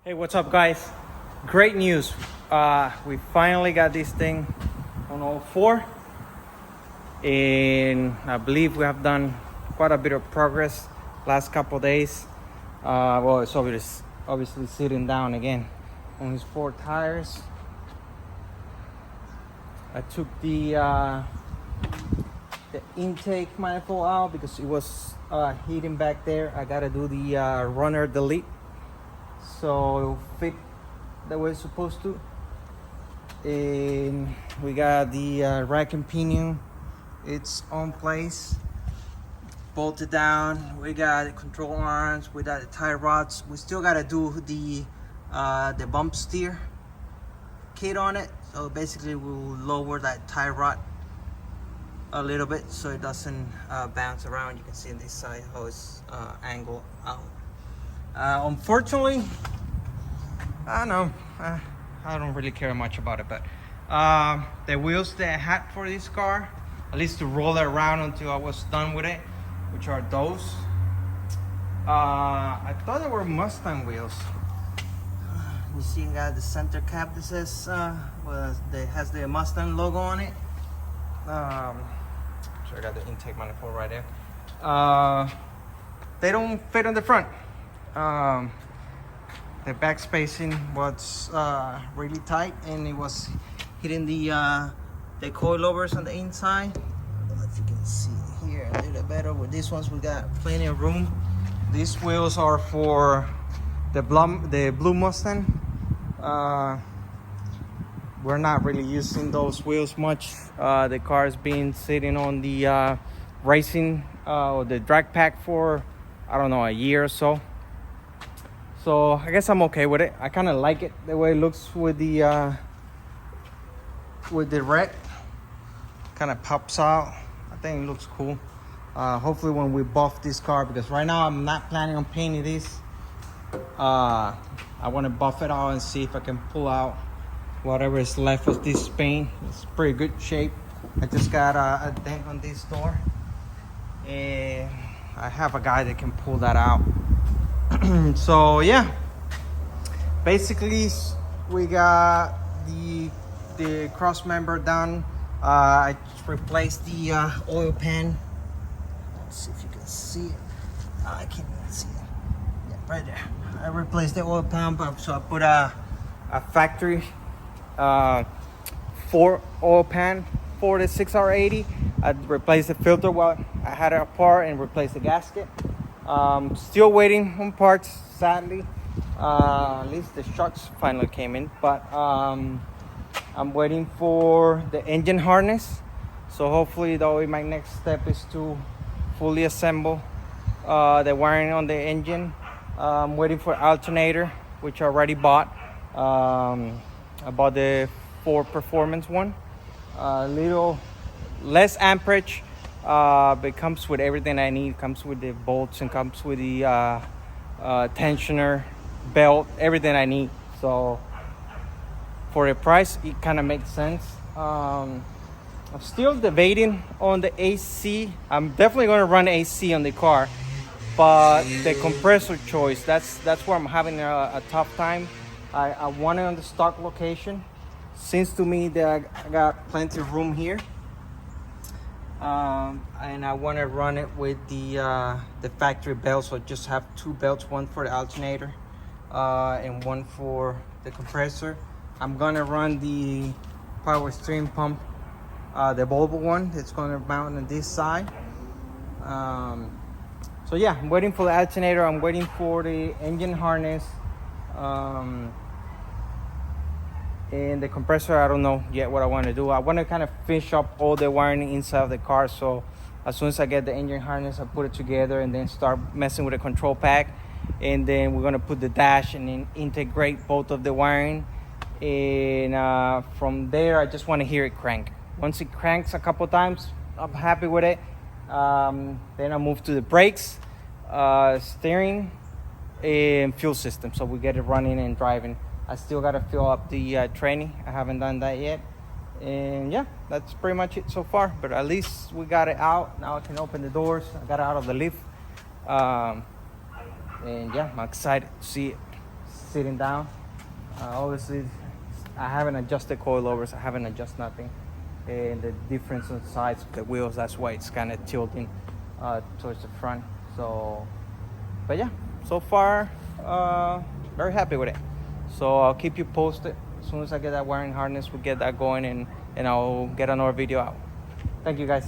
Hey, what's up, guys? Great news. We finally got this thing on all four, and I believe we have done quite a bit of progress last couple of days. Well, it's obviously sitting down again on his four tires. I took the intake manifold out because it was heating back there. I gotta do the runner delete so it'll fit the way it's supposed to. And we got the rack and pinion, it's on place, bolted down. We got the control arms, we got the tie rods. We still gotta do the bump steer kit on it, so basically we'll lower that tie rod a little bit so it doesn't bounce around. You can see on this side how it's angled out. Unfortunately, I don't really care much about it, but the wheels that I had for this car, at least to roll it around until I was done with it, which are those. I thought they were Mustang wheels. You see, I got the center cap that says that has the Mustang logo on it. So I got the intake manifold right there. They don't fit on the front. The back spacing was really tight, and it was hitting the coilovers on the inside. I don't know if you can see here a little better. With these ones, we got plenty of room. These wheels are for the blue Mustang. We're not really using those wheels much. The car's been sitting on the racing or the drag pack for, I don't know, a year or so. So I guess I'm okay with it. I kind of like it the way it looks with the red. Kind of pops out. I think it looks cool. Hopefully when we buff this car, because right now I'm not planning on painting this. I want to buff it out and see if I can pull out whatever is left of this paint. It's pretty good shape. I just got a dent on this door, and I have a guy that can pull that out. So yeah, basically we got the cross member done. I replaced the oil pan. Let's see if you can see it. I can't even see it. Yeah, right there. I replaced the oil pan, so I put a factory 4 oil pan for the 6R80. I replaced the filter while I had it apart and replaced the gasket. Still waiting on parts, sadly. At least the shocks finally came in, but I'm waiting for the engine harness. So hopefully, though, my next step is to fully assemble the wiring on the engine. I'm waiting for alternator, which I already bought. I bought the Ford Performance one. A little less amperage, but it comes with everything I need. It comes with the bolts and comes with the tensioner, belt, everything I need. So for the price, it kind of makes sense. I'm still debating on the AC. I'm definitely going to run AC on the car, but the compressor choice, that's where I'm having a tough time. I want it on the stock location. Seems to me that I got plenty of room here. And I want to run it with the factory belt, so I just have 2 belts, one for the alternator and one for the compressor. I'm gonna run the power steering pump, the Volvo one that's gonna mount on this side. So yeah, I'm waiting for the alternator. I'm waiting for the engine harness. And the compressor, I don't know yet what I want to do. I want to kind of finish up all the wiring inside of the car, so as soon as I get the engine harness, I put it together and then start messing with the control pack. And then we're going to put the dash and then integrate both of the wiring. And from there, I just want to hear it crank. Once it cranks a couple times, I'm happy with it. Then I move to the brakes, steering, and fuel system, so we get it running and driving. I still got to fill up the training. I haven't done that yet. And yeah, that's pretty much it so far. But at least we got it out. Now I can open the doors. I got it out of the lift. And yeah, I'm excited to see it. sitting down. Obviously, I haven't adjusted coilovers. I haven't adjusted nothing. And the difference on the sides of the wheels, that's why it's kind of tilting towards the front. So, but yeah, so far, very happy with it. So I'll keep you posted. As soon as I get that wiring harness, we'll get that going, and I'll get another video out. Thank you, guys.